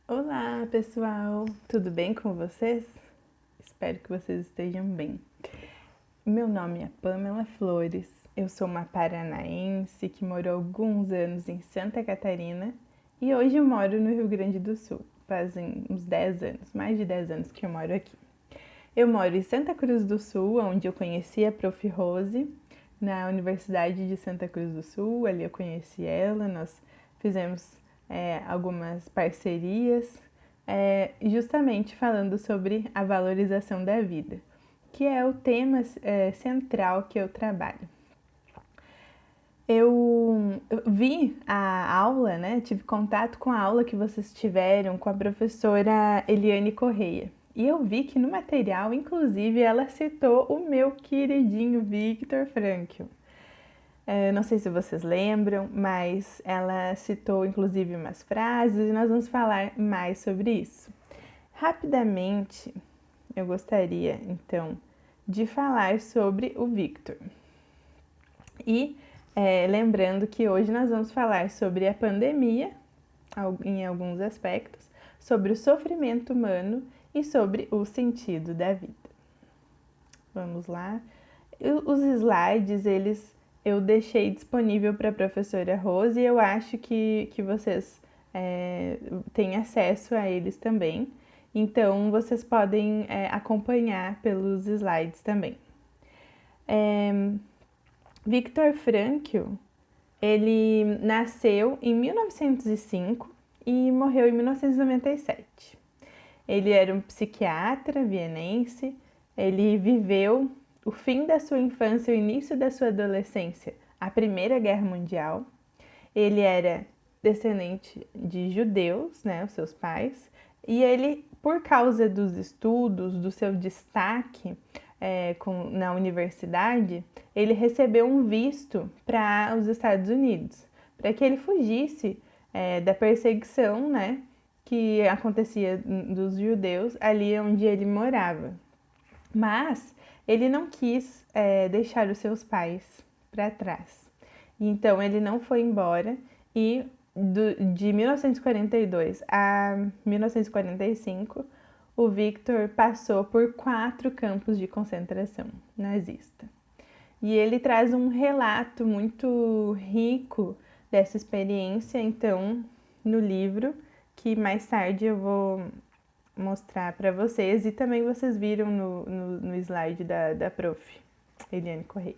Olá, pessoal! Tudo bem com vocês? Espero que vocês estejam bem. Meu nome é Pamela Flores, eu sou uma paranaense que morou alguns anos em Santa Catarina e hoje eu moro no Rio Grande do Sul. Fazem uns 10 anos, mais de 10 anos que eu moro aqui. Eu moro em Santa Cruz do Sul, onde eu conheci a Prof. Rose, na Universidade de Santa Cruz do Sul. Ali eu conheci ela, nós fizemos algumas parcerias, justamente falando sobre a valorização da vida, que é o tema central que eu trabalho. Eu vi a aula, né? Tive contato com a aula que vocês tiveram com a professora Eliane Correia. E eu vi que no material, inclusive, ela citou o meu queridinho Viktor Frankl. Não sei se vocês lembram, mas ela citou inclusive umas frases e nós vamos falar mais sobre isso. Rapidamente, eu gostaria então de falar sobre o Viktor. E lembrando que hoje nós vamos falar sobre a pandemia, em alguns aspectos, sobre o sofrimento humano e sobre o sentido da vida. Vamos lá. Os slides, eu deixei disponível para a professora Rose e eu acho que vocês têm acesso a eles também. Então, vocês podem acompanhar pelos slides também. Viktor Frankl, ele nasceu em 1905 e morreu em 1997. Ele era um psiquiatra vienense, ele viveu o fim da sua infância e o início da sua adolescência, a Primeira Guerra Mundial. Ele era descendente de judeus, né, os seus pais, e ele, por causa dos estudos, do seu destaque na universidade, ele recebeu um visto para os Estados Unidos, para que ele fugisse da perseguição, né, que acontecia dos judeus ali onde ele morava. Mas ele não quis deixar os seus pais para trás. Então ele não foi embora e de 1942 a 1945 o Viktor passou por 4 campos de concentração nazista. E ele traz um relato muito rico dessa experiência, então, no livro, que mais tarde eu vou mostrar para vocês, e também vocês viram no slide da prof. Eliane Correia.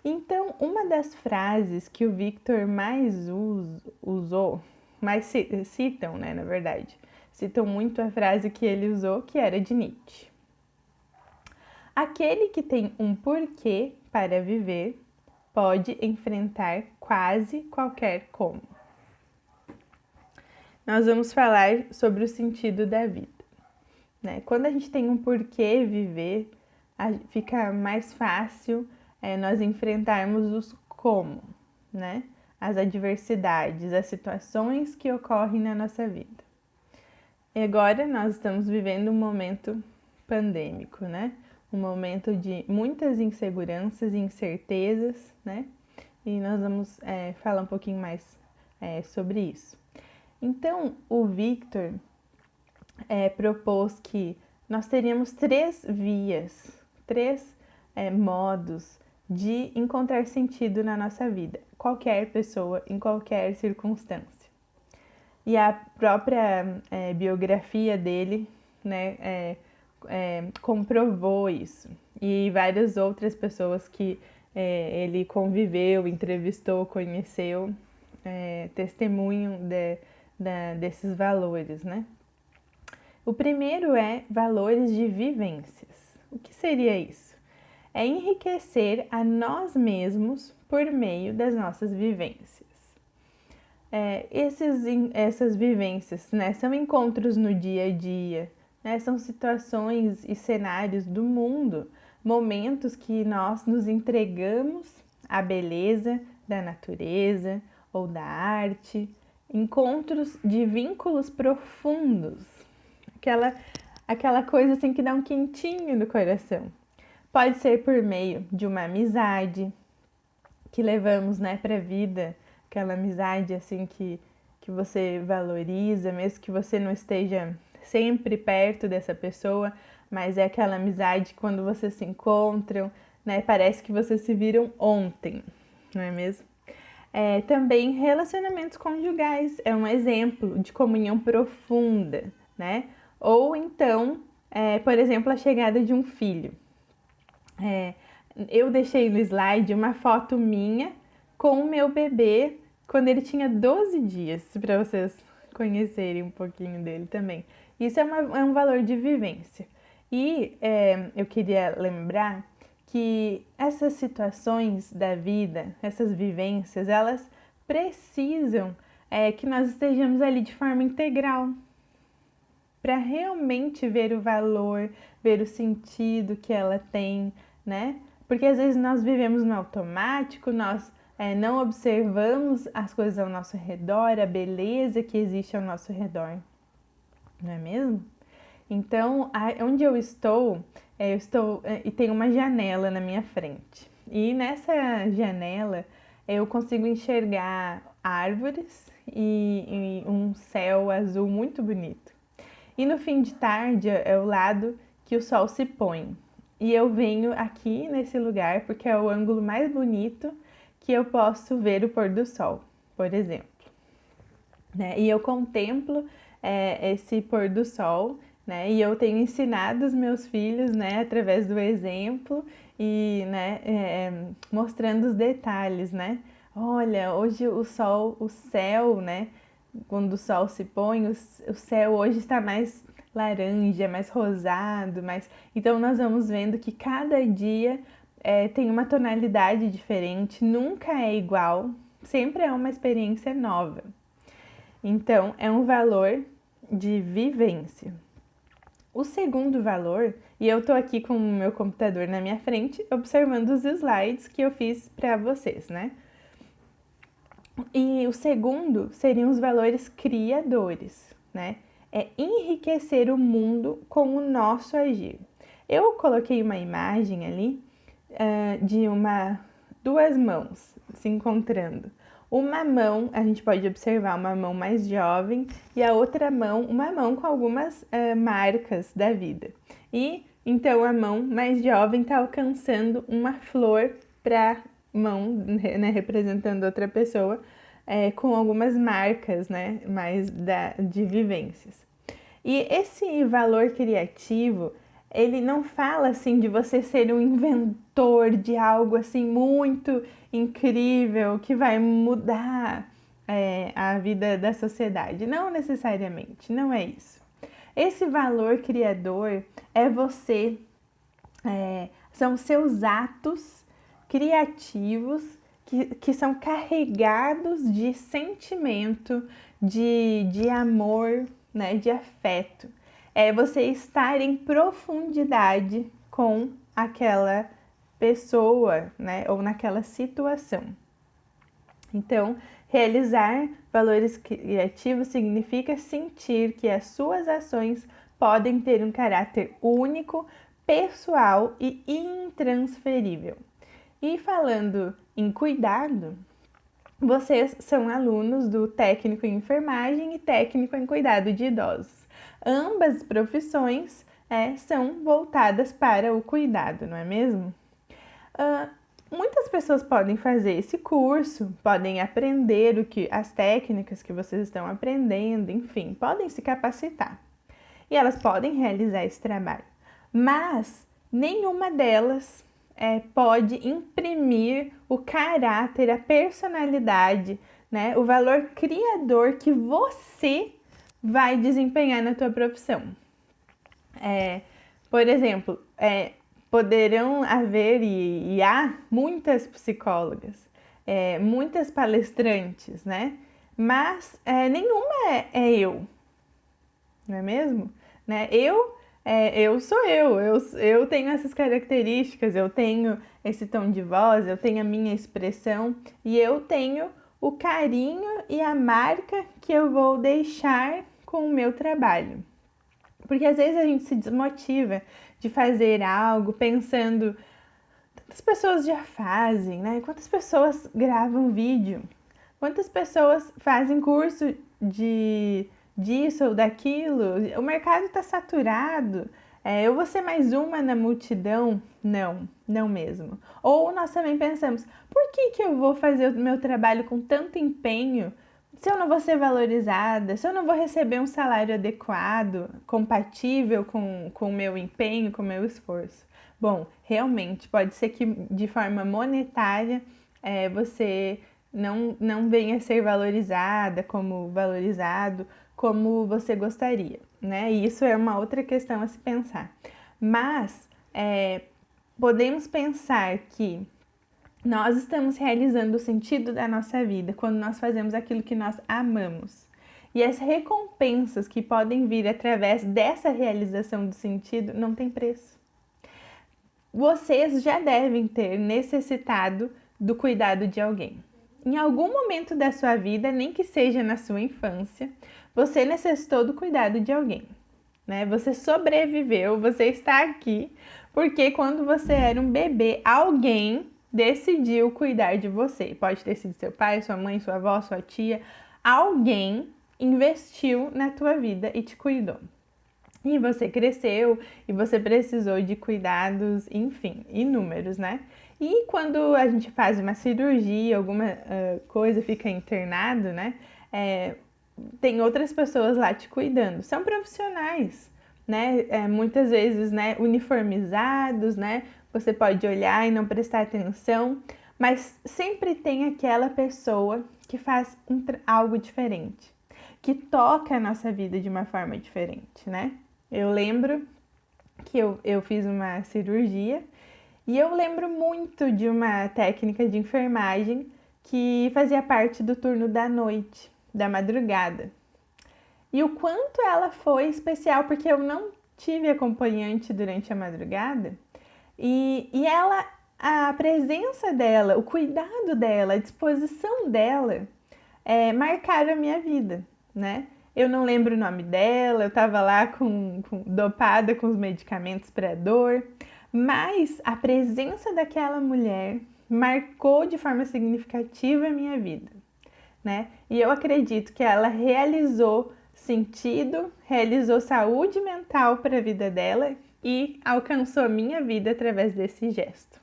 Então, uma das frases que o Viktor mais usou, mais citam, né, na verdade, citam muito a frase que ele usou, que era de Nietzsche. Aquele que tem um porquê para viver pode enfrentar quase qualquer como. Nós vamos falar sobre o sentido da vida, né? Quando a gente tem um porquê viver, fica mais fácil nós enfrentarmos os como, né? As adversidades, as situações que ocorrem na nossa vida. E agora nós estamos vivendo um momento pandêmico, né? Um momento de muitas inseguranças e incertezas, né? E nós vamos falar um pouquinho mais sobre isso. Então, o Viktor propôs que nós teríamos 3 vias, 3 modos de encontrar sentido na nossa vida, qualquer pessoa, em qualquer circunstância. E a própria biografia dele, né, comprovou isso. E várias outras pessoas que ele conviveu, entrevistou, conheceu, testemunham desses valores, né? O primeiro é valores de vivências. O que seria isso? É enriquecer a nós mesmos por meio das nossas vivências. Essas vivências, né, são encontros no dia a dia, né, são situações e cenários do mundo, momentos que nós nos entregamos à beleza da natureza ou da arte, encontros de vínculos profundos, aquela coisa assim que dá um quentinho no coração. Pode ser por meio de uma amizade que levamos, né, para a vida, aquela amizade assim que que você valoriza, mesmo que você não esteja sempre perto dessa pessoa, mas é aquela amizade que quando vocês se encontram, né, parece que vocês se viram ontem, não é mesmo? Também relacionamentos conjugais é um exemplo de comunhão profunda, né? Ou então, por exemplo, a chegada de um filho. Eu deixei no slide uma foto minha com o meu bebê quando ele tinha 12 dias, para vocês conhecerem um pouquinho dele também. Isso é um valor de vivência. E eu queria lembrar que essas situações da vida, essas vivências, elas precisam que nós estejamos ali de forma integral, para realmente ver o valor, ver o sentido que ela tem, né? Porque às vezes nós vivemos no automático, nós não observamos as coisas ao nosso redor, a beleza que existe ao nosso redor, não é mesmo? Então, onde eu estou e tem uma janela na minha frente. E nessa janela eu consigo enxergar árvores e um céu azul muito bonito. E no fim de tarde é o lado que o sol se põe. E eu venho aqui nesse lugar porque é o ângulo mais bonito que eu posso ver o pôr do sol, por exemplo. Né? E eu contemplo esse pôr do sol, né? E eu tenho ensinado os meus filhos, né, através do exemplo e, né, mostrando os detalhes, né? Olha, hoje o sol, o céu, né? Quando o sol se põe, o céu hoje está mais laranja, mais rosado, mais... Então nós vamos vendo que cada dia tem uma tonalidade diferente, nunca é igual, sempre é uma experiência nova. Então é um valor de vivência. O segundo valor, e eu tô aqui com o meu computador na minha frente, observando os slides que eu fiz para vocês, né? E o segundo seriam os valores criadores, né? É enriquecer o mundo com o nosso agir. Eu coloquei uma imagem ali de duas mãos se encontrando. Uma mão, a gente pode observar uma mão mais jovem e a outra mão, uma mão com algumas marcas da vida. E então a mão mais jovem está alcançando uma flor para mão, né, representando outra pessoa, com algumas marcas, né, mais de vivências. E esse valor criativo, ele não fala assim de você ser um inventor de algo assim muito incrível que vai mudar a vida da sociedade. Não necessariamente, não é isso. Esse valor criador é você, são seus atos criativos que são carregados de sentimento, de amor, né, de afeto. É você estar em profundidade com aquela pessoa, né, ou naquela situação. Então, realizar valores criativos significa sentir que as suas ações podem ter um caráter único, pessoal e intransferível. E falando em cuidado, vocês são alunos do técnico em enfermagem e técnico em cuidado de idosos. Ambas profissões são voltadas para o cuidado, não é mesmo? Muitas pessoas podem fazer esse curso, podem aprender as técnicas que vocês estão aprendendo, enfim, podem se capacitar. E elas podem realizar esse trabalho. Mas nenhuma delas pode imprimir o caráter, a personalidade, né, o valor criador que você vai desempenhar na tua profissão. Por exemplo, poderão haver e há muitas psicólogas, muitas palestrantes, né? Mas nenhuma é eu, não é mesmo? Né? Eu sou eu tenho essas características, eu tenho esse tom de voz, eu tenho a minha expressão e eu tenho o carinho e a marca que eu vou deixar com o meu trabalho. Porque às vezes a gente se desmotiva de fazer algo pensando, quantas pessoas já fazem, né? Quantas pessoas gravam vídeo? Quantas pessoas fazem curso disso ou daquilo, o mercado está saturado, eu vou ser mais uma na multidão? Não, não mesmo. Ou nós também pensamos, por que eu vou fazer o meu trabalho com tanto empenho se eu não vou ser valorizada, se eu não vou receber um salário adequado, compatível com o meu empenho, com o meu esforço? Bom, realmente, pode ser que de forma monetária você não venha a ser valorizada como valorizado, como você gostaria, né? E isso é uma outra questão a se pensar. Mas podemos pensar que nós estamos realizando o sentido da nossa vida quando nós fazemos aquilo que nós amamos. E as recompensas que podem vir através dessa realização do sentido não tem preço. Vocês já devem ter necessitado do cuidado de alguém. Em algum momento da sua vida, nem que seja na sua infância, você necessitou do cuidado de alguém, né? Você sobreviveu, você está aqui, porque quando você era um bebê, alguém decidiu cuidar de você. Pode ter sido seu pai, sua mãe, sua avó, sua tia. Alguém investiu na tua vida e te cuidou. E você cresceu e você precisou de cuidados, enfim, inúmeros, né? E quando a gente faz uma cirurgia, alguma coisa, fica internado, né? Tem outras pessoas lá te cuidando. São profissionais, né? Muitas vezes, né, uniformizados, né? Você pode olhar e não prestar atenção, mas sempre tem aquela pessoa que faz algo diferente, que toca a nossa vida de uma forma diferente, né? Eu lembro que eu fiz uma cirurgia e eu lembro muito de uma técnica de enfermagem que fazia parte do turno da noite, da madrugada. E o quanto ela foi especial, porque eu não tive acompanhante durante a madrugada, e ela, a presença dela, o cuidado dela, a disposição dela, marcaram a minha vida, né? Eu não lembro o nome dela, eu tava lá dopada com os medicamentos para dor, mas a presença daquela mulher marcou de forma significativa a minha vida, né? E eu acredito que ela realizou sentido, realizou saúde mental para a vida dela e alcançou a minha vida através desse gesto.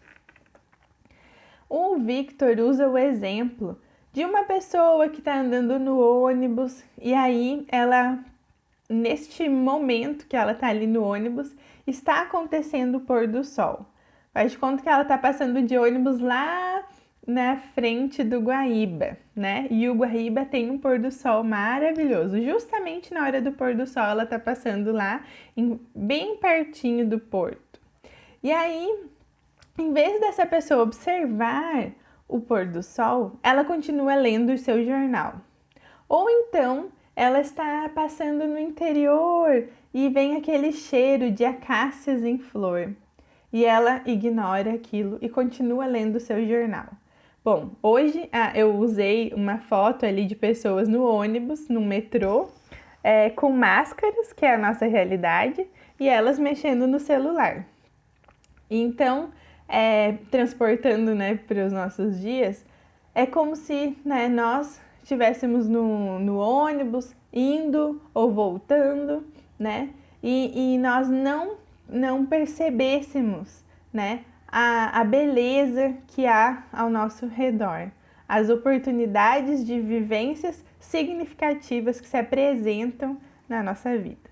O Victor usa o exemplo de uma pessoa que está andando no ônibus e aí ela, neste momento que ela está ali no ônibus, está acontecendo o pôr do sol. Faz de conta que ela está passando de ônibus lá na frente do Guaíba, né? E o Guaíba tem um pôr do sol maravilhoso. Justamente na hora do pôr do sol ela está passando lá, bem pertinho do porto. E aí, em vez dessa pessoa observar o pôr do sol, ela continua lendo o seu jornal. Ou então, ela está passando no interior e vem aquele cheiro de acácias em flor. E ela ignora aquilo e continua lendo o seu jornal. Bom, hoje eu usei uma foto ali de pessoas no ônibus, no metrô, com máscaras, que é a nossa realidade, e elas mexendo no celular. Então, transportando, né, para os nossos dias, é como se, né, nós estivéssemos no ônibus, indo ou voltando, né, e nós não percebêssemos, né, a beleza que há ao nosso redor, as oportunidades de vivências significativas que se apresentam na nossa vida.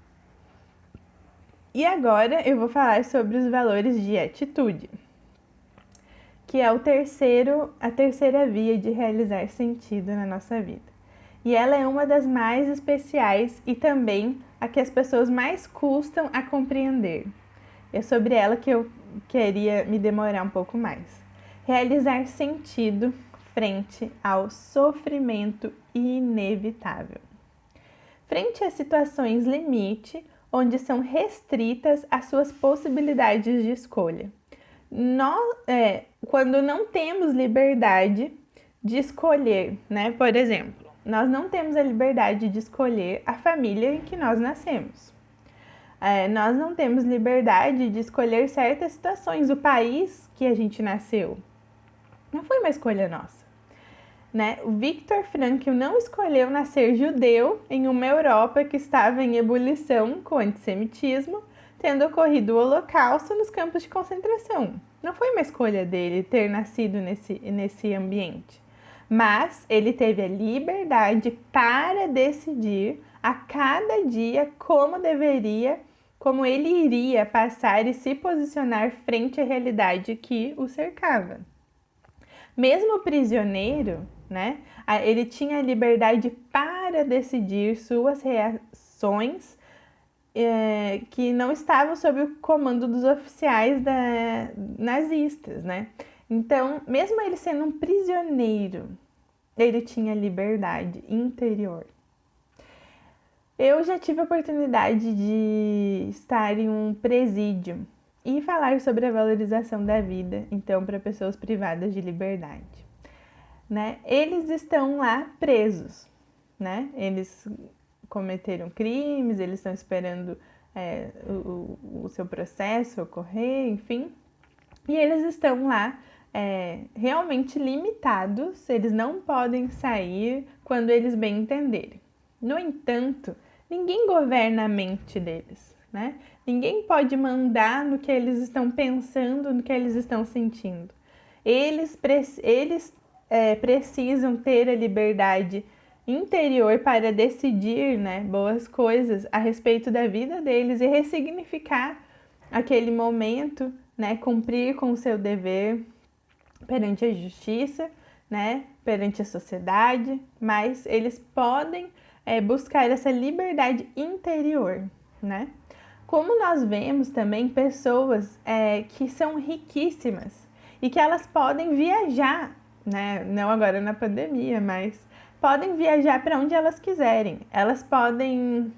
E agora eu vou falar sobre os valores de atitude, que é a terceira via de realizar sentido na nossa vida. E ela é uma das mais especiais e também a que as pessoas mais custam a compreender. É sobre ela que eu queria me demorar um pouco mais. Realizar sentido frente ao sofrimento inevitável. Frente a situações limite, onde são restritas as suas possibilidades de escolha. Quando não temos liberdade de escolher, né? Por exemplo, nós não temos a liberdade de escolher a família em que nós nascemos. Nós não temos liberdade de escolher certas situações. O país que a gente nasceu não foi uma escolha nossa. né? O Viktor Frankl não escolheu nascer judeu em uma Europa que estava em ebulição com o antissemitismo, tendo ocorrido o Holocausto nos campos de concentração. Não foi uma escolha dele ter nascido nesse ambiente, mas ele teve a liberdade para decidir a cada dia como ele iria passar e se posicionar frente à realidade que o cercava. Mesmo prisioneiro, né, ele tinha a liberdade para decidir suas reações que não estavam sob o comando dos oficiais nazistas, né? Então, mesmo ele sendo um prisioneiro, ele tinha liberdade interior. Eu já tive a oportunidade de estar em um presídio e falar sobre a valorização da vida, então, para pessoas privadas de liberdade, né? Eles estão lá presos, né? Eles cometeram crimes, eles estão esperando o seu processo ocorrer, enfim, e eles estão lá realmente limitados, eles não podem sair quando eles bem entenderem. No entanto, ninguém governa a mente deles, né? Ninguém pode mandar no que eles estão pensando, no que eles estão sentindo. Eles precisam ter a liberdade interior para decidir, né, boas coisas a respeito da vida deles e ressignificar aquele momento, né, cumprir com o seu dever perante a justiça, né, perante a sociedade, mas eles podem buscar essa liberdade interior, né? Como nós vemos também pessoas que são riquíssimas e que elas podem viajar, né? Não agora na pandemia, mas podem viajar para onde elas quiserem. Elas podem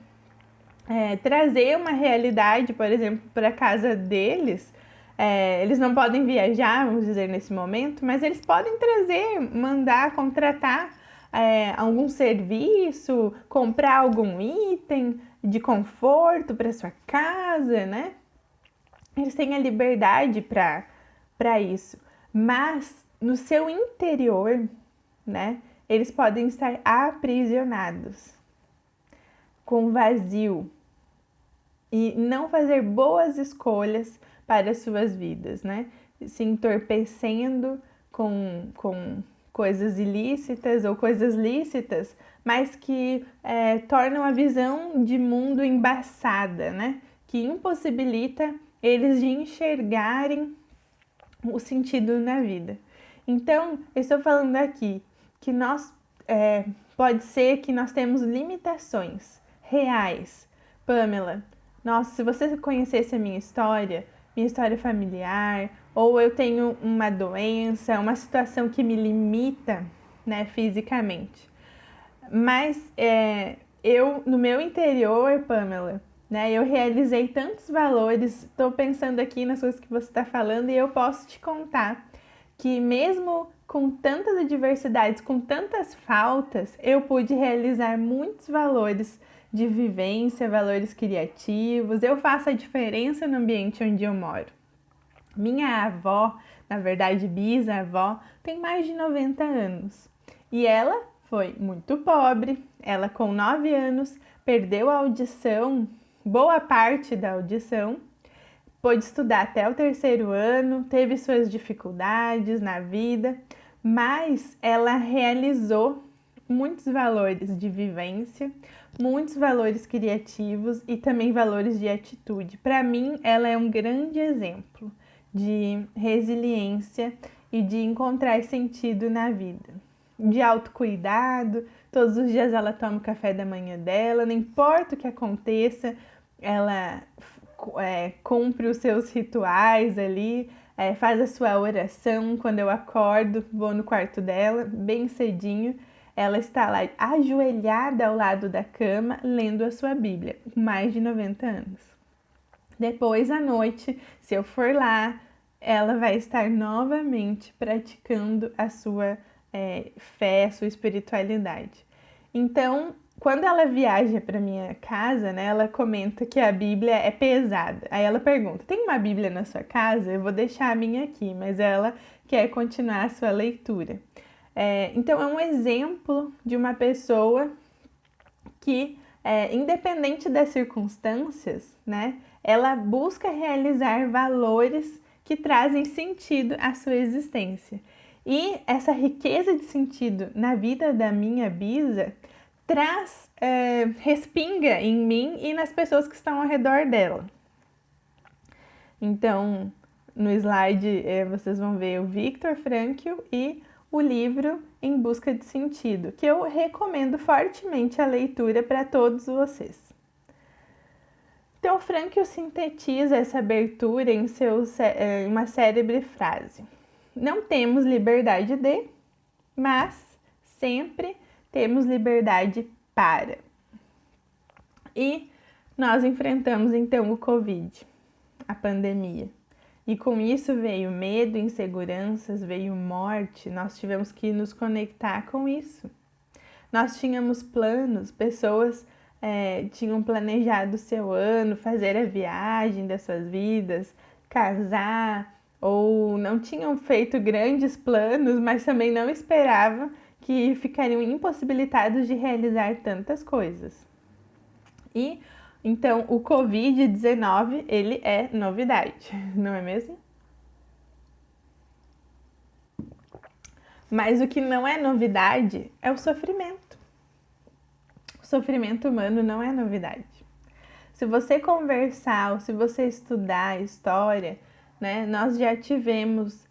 trazer uma realidade, por exemplo, para a casa deles. Eles não podem viajar, vamos dizer, nesse momento, mas eles podem trazer, mandar, contratar algum serviço, comprar algum item de conforto para sua casa, né? Eles têm a liberdade para isso, mas no seu interior, né? Eles podem estar aprisionados, com vazio e não fazer boas escolhas para as suas vidas, né? Se entorpecendo com coisas ilícitas ou coisas lícitas, mas que tornam a visão de mundo embaçada, né? Que impossibilita eles de enxergarem o sentido na vida. Então, eu estou falando aqui que nós pode ser que nós temos limitações reais. Pamela, nossa, se você conhecesse a minha história familiar, ou eu tenho uma doença, uma situação que me limita, né, fisicamente. Mas eu, no meu interior, Pamela, né, eu realizei tantos valores, estou pensando aqui nas coisas que você está falando e eu posso te contar que mesmo com tantas adversidades, com tantas faltas, eu pude realizar muitos valores de vivência, valores criativos. Eu faço a diferença no ambiente onde eu moro. Minha avó, na verdade bisavó, tem mais de 90 anos e ela foi muito pobre. Ela, com 9 anos, perdeu a audição, boa parte da audição, pôde estudar até o 3º ano, teve suas dificuldades na vida, mas ela realizou muitos valores de vivência, muitos valores criativos e também valores de atitude. Para mim, ela é um grande exemplo de resiliência e de encontrar sentido na vida. De autocuidado, todos os dias ela toma o café da manhã dela, não importa o que aconteça, ela cumpre os seus rituais ali, faz a sua oração. Quando eu acordo, vou no quarto dela, bem cedinho, ela está lá ajoelhada ao lado da cama, lendo a sua Bíblia, com mais de 90 anos. Depois, à noite, se eu for lá, ela vai estar novamente praticando a sua fé, a sua espiritualidade. Então, quando ela viaja para minha casa, né, ela comenta que a Bíblia é pesada. Aí ela pergunta: tem uma Bíblia na sua casa? Eu vou deixar a minha aqui, mas ela quer continuar a sua leitura. Então, é um exemplo de uma pessoa que, independente das circunstâncias, né, ela busca realizar valores que trazem sentido à sua existência. E essa riqueza de sentido na vida da minha bisa respinga em mim e nas pessoas que estão ao redor dela. Então, no slide vocês vão ver o Viktor Frankl e o livro Em Busca de Sentido, que eu recomendo fortemente a leitura para todos vocês. Então, Frankl sintetiza essa abertura em uma célebre frase: não temos liberdade de, mas sempre temos liberdade para. E nós enfrentamos então o Covid, a pandemia. E com isso veio medo, inseguranças, veio morte. Nós tivemos que nos conectar com isso. Nós tínhamos planos, pessoas tinham planejado o seu ano, fazer a viagem das suas vidas, casar, ou não tinham feito grandes planos, mas também não esperavam que ficariam impossibilitados de realizar tantas coisas. E então o Covid-19, ele é novidade, não é mesmo? Mas o que não é novidade é o sofrimento. O sofrimento humano não é novidade. Se você conversar ou se você estudar a história, né, nós já tivemos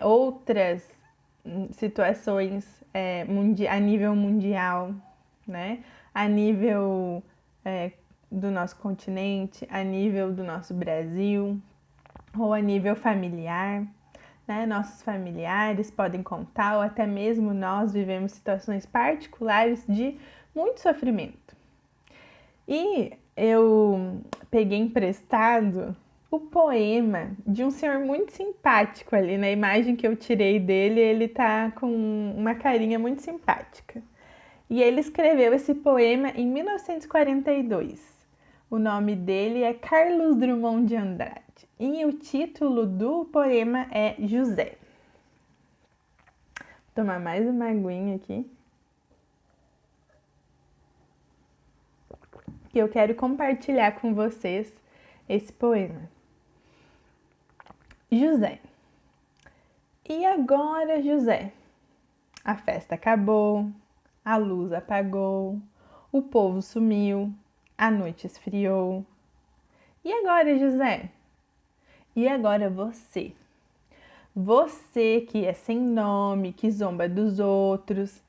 outras situações a nível mundial, né, a nível do nosso continente, a nível do nosso Brasil, ou a nível familiar. Né? Nossos familiares podem contar, ou até mesmo nós vivemos situações particulares de muito sofrimento. E eu peguei emprestado o poema de um senhor muito simpático ali. Na imagem que eu tirei dele, ele tá com uma carinha muito simpática. E ele escreveu esse poema em 1942. O nome dele é Carlos Drummond de Andrade. E o título do poema é José. Vou tomar mais uma aguinha aqui. Que eu quero compartilhar com vocês esse poema. José. E agora, José? A festa acabou, a luz apagou, o povo sumiu, a noite esfriou. E agora, José? E agora você? Você que é sem nome, que zomba dos outros,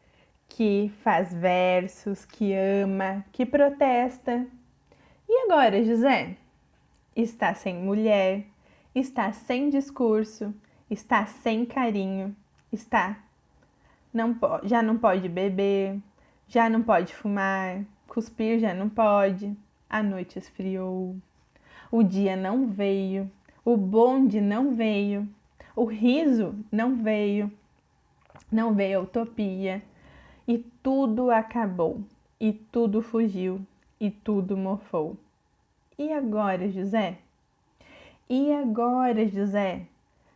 que faz versos, que ama, que protesta. E agora, José? Está sem mulher, está sem discurso, está sem carinho, já não pode beber, já não pode fumar, cuspir já não pode, a noite esfriou, o dia não veio, o bonde não veio, o riso não veio a utopia, e tudo acabou, e tudo fugiu, e tudo mofou. E agora, José? E agora, José?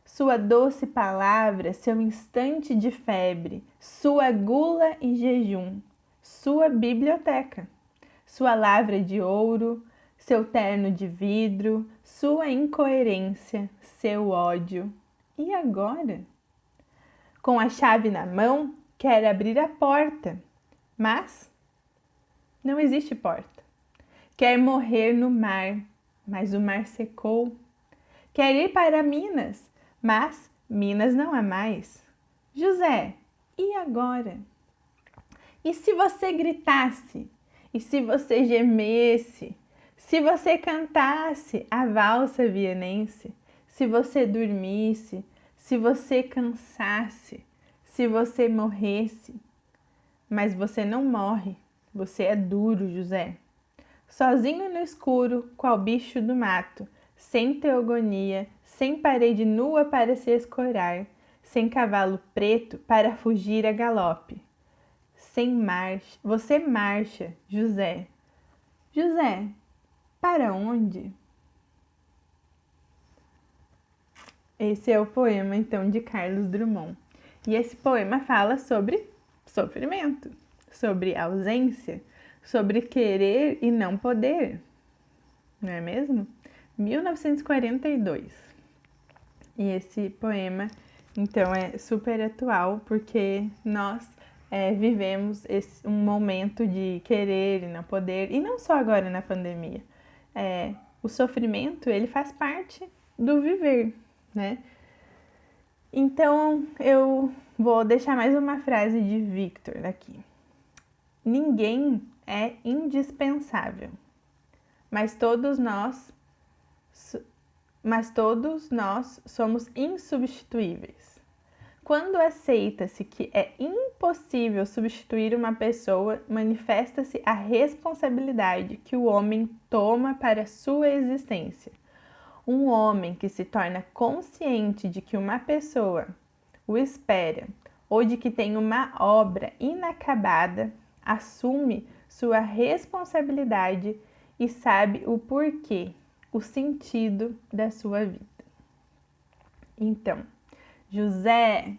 Sua doce palavra, seu instante de febre, sua gula e jejum, sua biblioteca, sua lavra de ouro, seu terno de vidro, sua incoerência, seu ódio. E agora? Com a chave na mão, quer abrir a porta, mas não existe porta. Quer morrer no mar, mas o mar secou. Quer ir para Minas, mas Minas não há mais. José, e agora? E se você gritasse? E se você gemesse? Se você cantasse a valsa vienense? Se você dormisse? Se você cansasse? Se você morresse? Mas você não morre, você é duro, José. Sozinho no escuro, qual bicho do mato, sem teogonia, sem parede nua para se escorar, sem cavalo preto para fugir a galope. Sem marcha, você marcha, José. José, para onde? Esse é o poema, então, de Carlos Drummond. E esse poema fala sobre sofrimento, sobre ausência, sobre querer e não poder, não é mesmo? 1942. E esse poema, então, é super atual porque nós vivemos um momento de querer e não poder, e não só agora na pandemia. O sofrimento, ele faz parte do viver, né? Então, eu vou deixar mais uma frase de Victor aqui. Ninguém é indispensável, mas todos nós somos insubstituíveis. Quando aceita-se que é impossível substituir uma pessoa, manifesta-se a responsabilidade que o homem toma para sua existência. Um homem que se torna consciente de que uma pessoa o espera ou de que tem uma obra inacabada, assume sua responsabilidade e sabe o porquê, o sentido da sua vida. Então, José,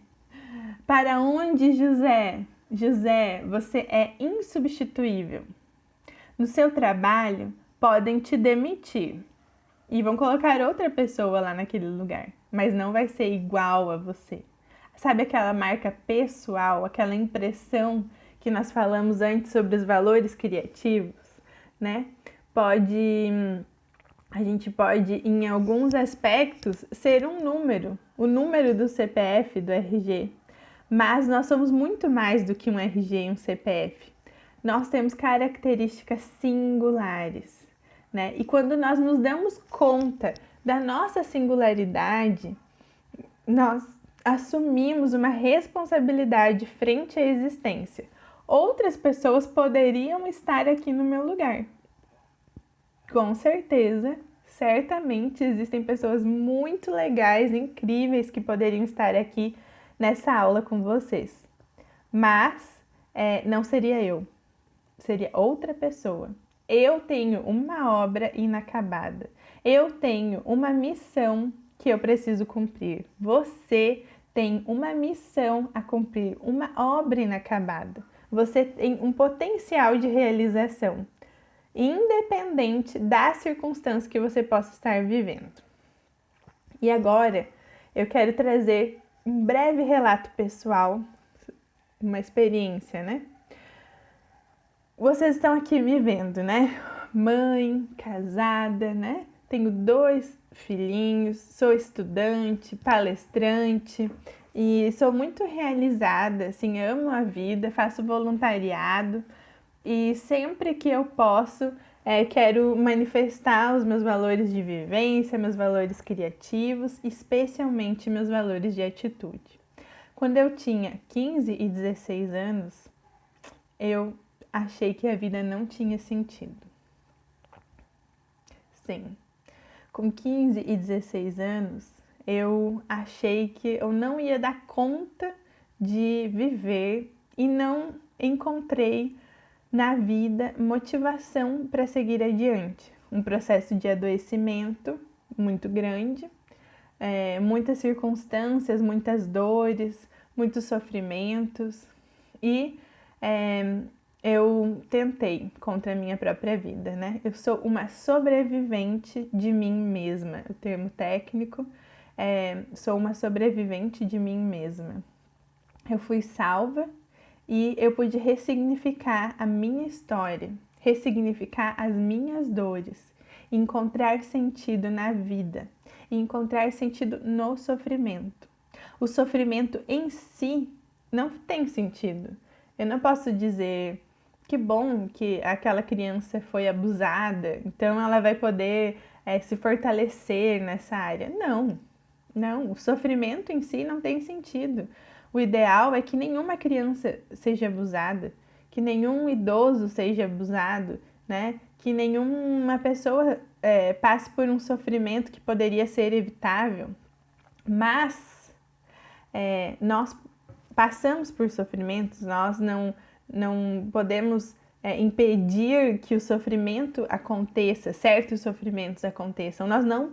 para onde, José? José, você é insubstituível. No seu trabalho, podem te demitir e vão colocar outra pessoa lá naquele lugar, mas não vai ser igual a você. Sabe aquela marca pessoal, aquela impressão que nós falamos antes sobre os valores criativos, né? A gente pode, em alguns aspectos, ser um número, o número do CPF, do RG, mas nós somos muito mais do que um RG e um CPF. Nós temos características singulares, né? E quando nós nos damos conta da nossa singularidade, nós assumimos uma responsabilidade frente à existência. Outras pessoas poderiam estar aqui no meu lugar. Com certeza, certamente existem pessoas muito legais, incríveis que poderiam estar aqui nessa aula com vocês. Mas não seria eu, seria outra pessoa. Eu tenho uma obra inacabada. Eu tenho uma missão que eu preciso cumprir. Você tem uma missão a cumprir, uma obra inacabada. Você tem um potencial de realização, independente da circunstância que você possa estar vivendo. E agora eu quero trazer um breve relato pessoal, uma experiência, né? Vocês estão aqui me vendo, né? Mãe, casada, né? Tenho 2 filhinhos, sou estudante, palestrante e sou muito realizada, assim, amo a vida, faço voluntariado e sempre que eu posso, quero manifestar os meus valores de vivência, meus valores criativos, especialmente meus valores de atitude. Quando eu tinha 15 e 16 anos, eu achei que a vida não tinha sentido. Sim, com 15 e 16 anos, eu achei que eu não ia dar conta de viver e não encontrei na vida motivação para seguir adiante. Um processo de adoecimento muito grande, muitas circunstâncias, muitas dores, muitos sofrimentos e eu tentei contra a minha própria vida, né? Eu sou uma sobrevivente de mim mesma, o termo técnico, sou uma sobrevivente de mim mesma. Eu fui salva e eu pude ressignificar a minha história, ressignificar as minhas dores, encontrar sentido na vida, encontrar sentido no sofrimento. O sofrimento em si não tem sentido. Eu não posso dizer que bom que aquela criança foi abusada, então ela vai poder se fortalecer nessa área. Não, o sofrimento em si não tem sentido. O ideal é que nenhuma criança seja abusada, que nenhum idoso seja abusado, né? Que nenhuma pessoa passe por um sofrimento que poderia ser evitável. Mas nós passamos por sofrimentos, nós não podemos impedir que o sofrimento aconteça, certos sofrimentos aconteçam. Nós não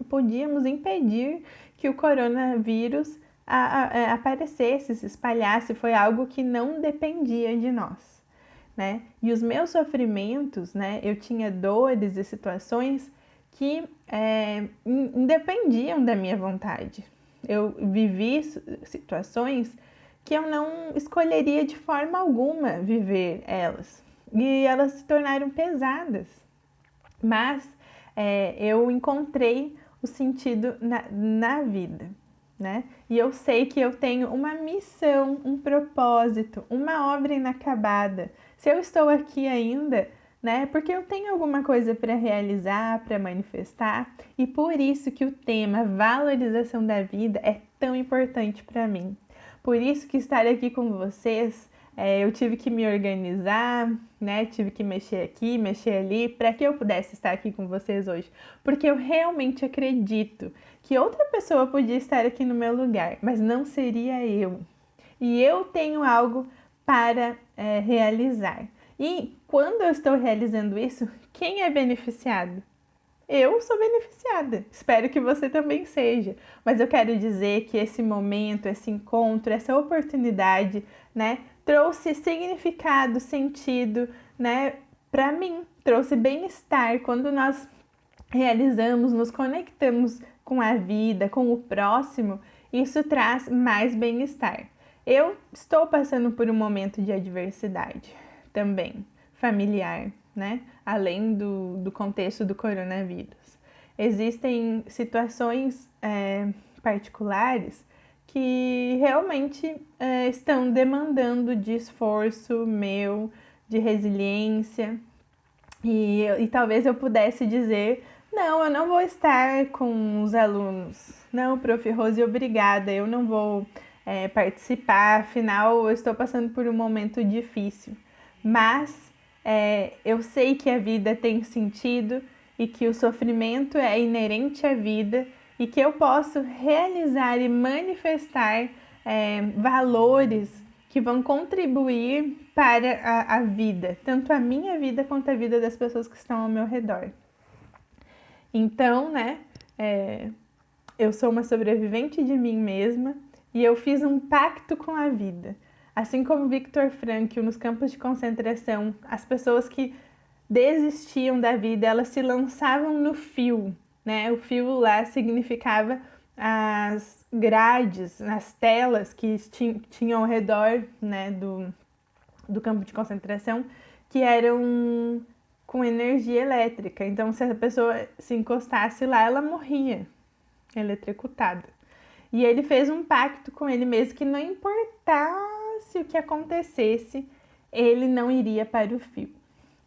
podíamos impedir que o coronavírus aparecesse, se espalhasse, foi algo que não dependia de nós, né? E os meus sofrimentos, né? Eu tinha dores e situações que independiam da minha vontade. Eu vivi situações que eu não escolheria de forma alguma viver elas. E elas se tornaram pesadas. Mas eu encontrei o sentido na vida, né? E eu sei que eu tenho uma missão, um propósito, uma obra inacabada. Se eu estou aqui ainda, né? Porque eu tenho alguma coisa para realizar, para manifestar, e por isso que o tema valorização da vida é tão importante para mim. Por isso que estar aqui com vocês, eu tive que me organizar, né? Tive que mexer aqui, mexer ali, para que eu pudesse estar aqui com vocês hoje. Porque eu realmente acredito que outra pessoa podia estar aqui no meu lugar, mas não seria eu. E eu tenho algo para realizar. E quando eu estou realizando isso, quem é beneficiado? Eu sou beneficiada, espero que você também seja, mas eu quero dizer que esse momento, esse encontro, essa oportunidade, né, trouxe significado, sentido, né, para mim, trouxe bem-estar quando nós realizamos, nos conectamos com a vida, com o próximo, isso traz mais bem-estar. Eu estou passando por um momento de adversidade também, familiar, né? Além do contexto do coronavírus. Existem situações particulares que realmente estão demandando de esforço meu, de resiliência, e talvez eu pudesse dizer: não, eu não vou estar com os alunos. Não, prof. Rose, obrigada, eu não vou participar, afinal eu estou passando por um momento difícil. Mas eu sei que a vida tem sentido e que o sofrimento é inerente à vida e que eu posso realizar e manifestar valores que vão contribuir para a vida, tanto a minha vida quanto a vida das pessoas que estão ao meu redor. Então, né, eu sou uma sobrevivente de mim mesma e eu fiz um pacto com a vida. Assim como Viktor Frankl, nos campos de concentração, as pessoas que desistiam da vida, elas se lançavam no fio, né? O fio lá significava as grades, as telas que tinham ao redor, né, do campo de concentração, que eram com energia elétrica. Então, se a pessoa se encostasse lá, ela morria eletrocutada. E ele fez um pacto com ele mesmo que não importasse o que acontecesse, ele não iria para o fio.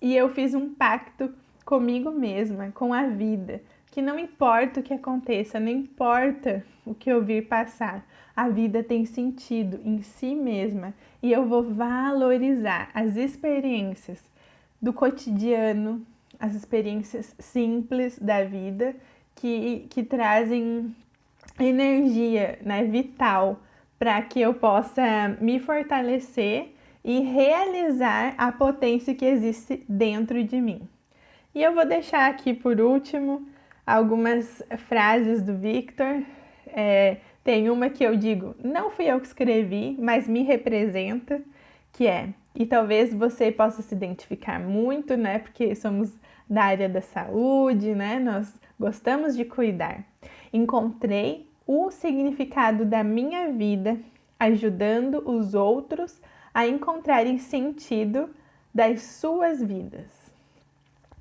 E eu fiz um pacto comigo mesma, com a vida, que não importa o que aconteça, não importa o que eu vir passar, a vida tem sentido em si mesma e eu vou valorizar as experiências do cotidiano, as experiências simples da vida que trazem energia, né, vital para que eu possa me fortalecer e realizar a potência que existe dentro de mim. E eu vou deixar aqui por último algumas frases do Viktor. Tem uma que eu digo, não fui eu que escrevi, mas me representa, que é, e talvez você possa se identificar muito, né? Porque somos da área da saúde, né? Nós gostamos de cuidar. Encontrei o significado da minha vida ajudando os outros a encontrarem sentido das suas vidas.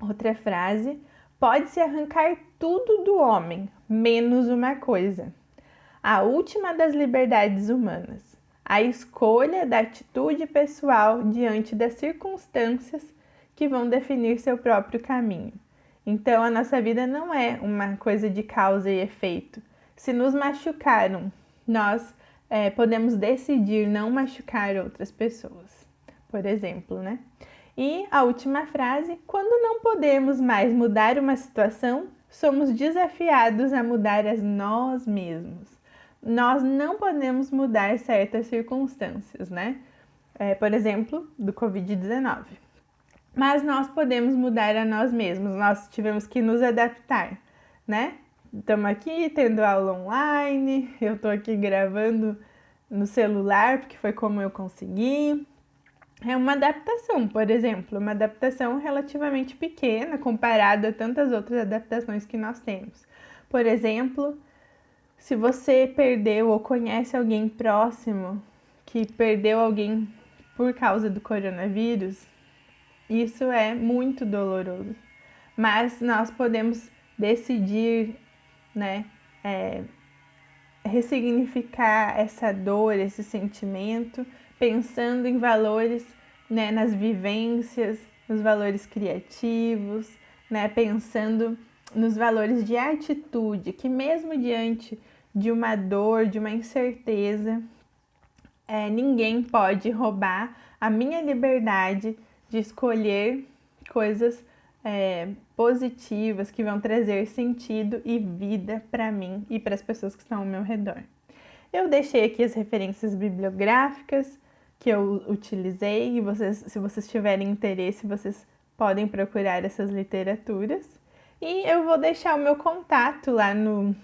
Outra frase, pode-se arrancar tudo do homem, menos uma coisa. A última das liberdades humanas, a escolha da atitude pessoal diante das circunstâncias que vão definir seu próprio caminho. Então, a nossa vida não é uma coisa de causa e efeito. Se nos machucaram, nós podemos decidir não machucar outras pessoas, por exemplo, né? E a última frase, quando não podemos mais mudar uma situação, somos desafiados a mudar a nós mesmos. Nós não podemos mudar certas circunstâncias, né? Por exemplo, do Covid-19. Mas nós podemos mudar a nós mesmos, nós tivemos que nos adaptar, né? estamos aqui tendo aula online, eu estou aqui gravando no celular, porque foi como eu consegui. É uma adaptação, por exemplo, uma adaptação relativamente pequena comparada a tantas outras adaptações que nós temos. Por exemplo, se você perdeu ou conhece alguém próximo que perdeu alguém por causa do coronavírus, isso é muito doloroso. Mas nós podemos decidir, né, ressignificar essa dor, esse sentimento, pensando em valores, né, nas vivências, nos valores criativos, né, pensando nos valores de atitude, que mesmo diante de uma dor, de uma incerteza, ninguém pode roubar a minha liberdade de escolher coisas positivas que vão trazer sentido e vida para mim e para as pessoas que estão ao meu redor. Eu deixei aqui as referências bibliográficas que eu utilizei e vocês, se vocês tiverem interesse, vocês podem procurar essas literaturas. E eu vou deixar o meu contato lá nos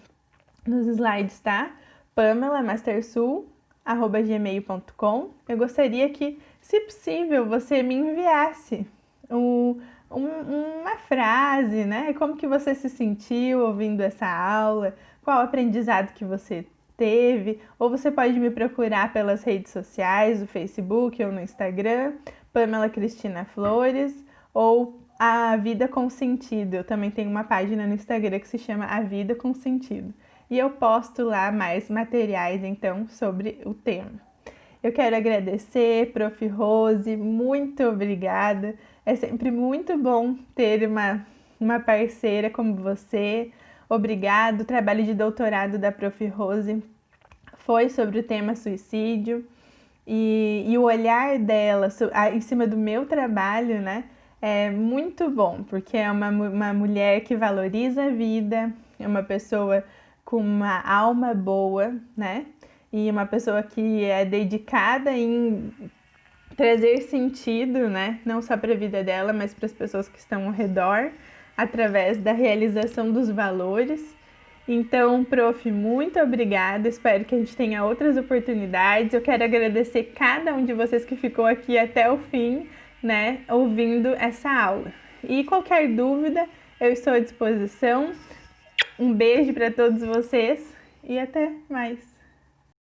slides, tá? pamela.mastersul@gmail.com. Eu gostaria que, se possível, você me enviasse uma frase, né? Como que você se sentiu ouvindo essa aula? Qual aprendizado que você teve? Ou você pode me procurar pelas redes sociais, no Facebook ou no Instagram, Pamela Cristina Flores, ou A Vida com Sentido. Eu também tenho uma página no Instagram que se chama A Vida com Sentido. E eu posto lá mais materiais, então, sobre o tema. Eu quero agradecer, Prof. Rose, muito obrigada. É sempre muito bom ter uma parceira como você. Obrigado. O trabalho de doutorado da Prof. Rose foi sobre o tema suicídio e o olhar dela em cima do meu trabalho, né, é muito bom, porque é uma mulher que valoriza a vida, é uma pessoa com uma alma boa, né, e uma pessoa que é dedicada em trazer sentido, né, não só para a vida dela, mas para as pessoas que estão ao redor, através da realização dos valores. Então, prof, muito obrigada. Espero que a gente tenha outras oportunidades. Eu quero agradecer cada um de vocês que ficou aqui até o fim, né, ouvindo essa aula. E qualquer dúvida, eu estou à disposição. Um beijo para todos vocês e até mais.